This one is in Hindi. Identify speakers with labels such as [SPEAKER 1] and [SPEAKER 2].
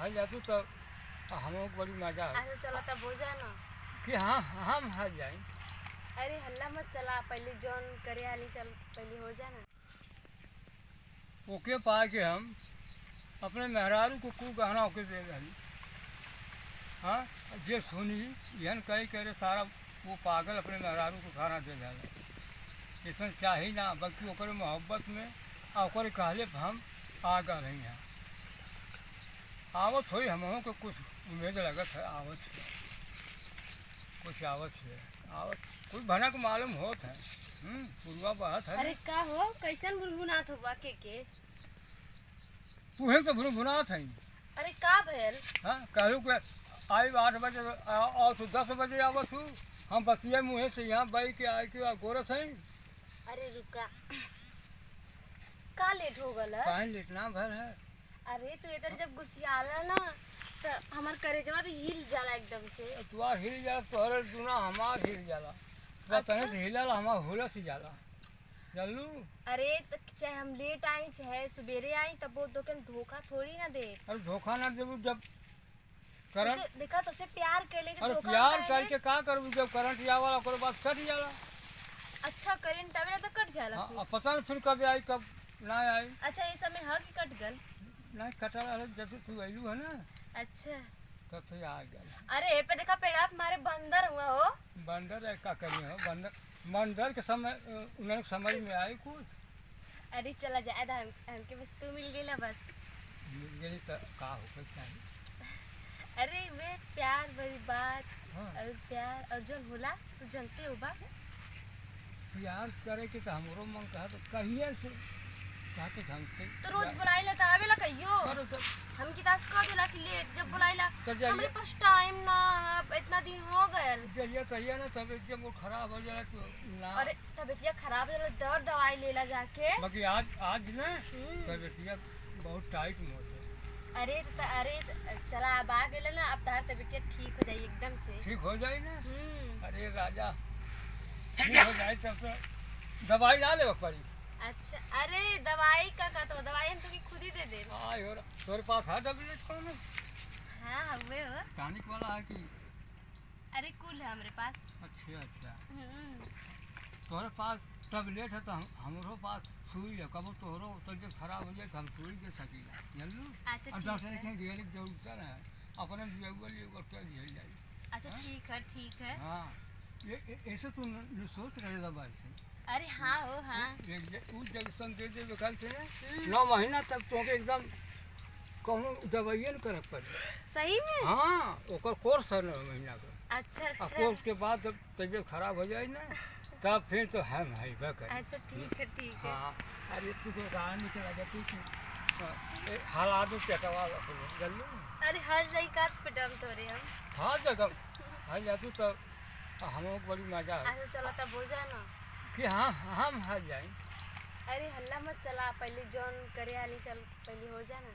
[SPEAKER 1] हल जातू तो हम लोग बड़ी मजा है
[SPEAKER 2] अच्छा चला तब हो जाए ना।
[SPEAKER 1] कि हाँ हम हल जाए।
[SPEAKER 2] अरे हल्ला मत चला, पहले जॉन करे हाली चल, पहले हो जाए ना।
[SPEAKER 1] ओके पा के हम अपने मेहरारू को खूब गहना होके दे रही। हाँ जे सुनी यहन कही करे सारा वो पागल अपने मेहरारू को खाना दे रहा। ऐसा चाही ना, बल्कि ओकर मोहब्बत में और ओकर कहले पर हम आ गए रही हैं। आवत हुई हम को कुछ उम्मीद लगत है आवत है, कुछ आवत है आवत कुछ भनक मालूम होत है। पूर्वा बात है।
[SPEAKER 2] अरे का हो, कैसन बुनबुनात हो बा के?
[SPEAKER 1] तुहे तो भुनभुनात है।
[SPEAKER 2] अरे का भैल?
[SPEAKER 1] हाँ कहलू के आई 8 बजे और तू 10 बजे आवत हूँ। हम बतिया मुँहे से यहाँ बैठ के आए के गोरस हैं।
[SPEAKER 2] अरे रुका, का लेट हो गल है?
[SPEAKER 1] काहे लेटना भर है।
[SPEAKER 2] अरे तू इधर जब गुस्सियाला ना तो हमार करेजवा तो हिल जाला एकदम से।
[SPEAKER 1] तुआ हिल जाला तोहरे दुना हमार हिल जाला। तो
[SPEAKER 2] अच्छा?
[SPEAKER 1] तने हिलल हमार हुलस जाला चलू।
[SPEAKER 2] अरे तो चाहे हम लेट आई चाहे सवेरे आई तब वो तो धोखा थोड़ी ना दे।
[SPEAKER 1] अरे धोखा ना देबू जब करंट।
[SPEAKER 2] उसे देखा तो उसे प्यार कर लेके
[SPEAKER 1] अरे
[SPEAKER 2] धोखा
[SPEAKER 1] प्यार
[SPEAKER 2] काहे
[SPEAKER 1] करके
[SPEAKER 2] दे?
[SPEAKER 1] का करबू जब करंट आवाला ओकर बाद कट जाला।
[SPEAKER 2] अच्छा करेंट आवेला तो कट जाला
[SPEAKER 1] हाँ
[SPEAKER 2] फिर।
[SPEAKER 1] अब पता नहीं फिर कब आई कब ना आई।
[SPEAKER 2] अच्छा ये समय ह कि कट गल?
[SPEAKER 1] नहीं कटल रहे जब से तू अइलू है ना
[SPEAKER 2] अच्छा
[SPEAKER 1] तब से आ गया।
[SPEAKER 2] अरे ए पे देखा पेड़ा पे मारे बंदर हुआ हो।
[SPEAKER 1] बंदर है का करिए हो बंदर। मंदर के समय उन्हें समझ में आई कुछ।
[SPEAKER 2] अरे चला जाए था हमके बस तू मिल गई ना बस।
[SPEAKER 1] मिल गई तो का होकर चाहिए।
[SPEAKER 2] अरे वे प्यार बड़ी बात।
[SPEAKER 1] हाँ।
[SPEAKER 2] और प्यार अर्जुन होला तू जानते हो बा।
[SPEAKER 1] प्यार करे के तो हमरो मन कहा तो कहिए से कहते हमसे
[SPEAKER 2] तो रोज बुलाइला तो आवेला कहियो।
[SPEAKER 1] करो तो
[SPEAKER 2] हम की दास कह देला कि लेट जब बुलाइला
[SPEAKER 1] तो जाइए।
[SPEAKER 2] हमरे पास टाइम ना है, इतना दिन हो गए।
[SPEAKER 1] जलिए कहिए ना तब जब वो खराब हो जाए तो ना।
[SPEAKER 2] अरे तबीयत खराब है दर दवाई लेला जाके।
[SPEAKER 1] बाकी आज ना
[SPEAKER 2] हम्म।
[SPEAKER 1] तबीयत बहुत टाइट मोड है।
[SPEAKER 2] अरे चला अब आ गेले ना, अब तार तबीयत ठीक हो जाई एकदम से।
[SPEAKER 1] ठीक हो जाए ना।
[SPEAKER 2] हम्म।
[SPEAKER 1] अरे राजा ठीक हो जाए तब तो दवाई ना ले पड़ी।
[SPEAKER 2] अच्छा अरे दवाई का तो दवाई हम तो खुद ही दे दे।
[SPEAKER 1] हाँ और तोरे पास है टैबलेट कौन है?
[SPEAKER 2] हाँ हुए हो।
[SPEAKER 1] टॉनिक वाला है कि?
[SPEAKER 2] अरे कुल है हमारे पास।
[SPEAKER 1] अच्छा तोरे पास टैबलेट है तो हमरो पास सुई है। कब तोहरो तबीयत खराब हो जाए तो हम सुई दे सकीला जानलू।
[SPEAKER 2] अच्छा
[SPEAKER 1] और
[SPEAKER 2] ठीक
[SPEAKER 1] डॉक्टर
[SPEAKER 2] है।
[SPEAKER 1] के घेरे की जरूरत है अपने लिए क्या झेल जाए।
[SPEAKER 2] अच्छा ठीक है।
[SPEAKER 1] हाँ ये ऐसे तू न सोच रहे दवाई से।
[SPEAKER 2] अरे हाँ हो हाँ।
[SPEAKER 1] उस जंक्शन दे दे कल से 9 महीना तक तो एकदम कौनो दवाइए न करक पड़ी।
[SPEAKER 2] सही में?
[SPEAKER 1] हाँ ओकर कोर्स है 9 महीना का।
[SPEAKER 2] अच्छा
[SPEAKER 1] और
[SPEAKER 2] अच्छा।
[SPEAKER 1] कोर्स के बाद जब तबीयत खराब हो जाए ना तब फिर तो हम है कर।
[SPEAKER 2] अच्छा ठीक है।
[SPEAKER 1] हाँ अरे तू तो राह निकल आजा तू हालात में पेटवा जल्लू।
[SPEAKER 2] अरे हर जाई का पेटम तोरे हम।
[SPEAKER 1] हाँ जगह हल जातू तो हम लोग बड़ी मजा है
[SPEAKER 2] अच्छा चला तब हो जाए ना।
[SPEAKER 1] कि हाँ हम हल जाए।
[SPEAKER 2] अरे हल्ला मत चला, पहले जॉन करे हाली चल, पहले हो जाए ना।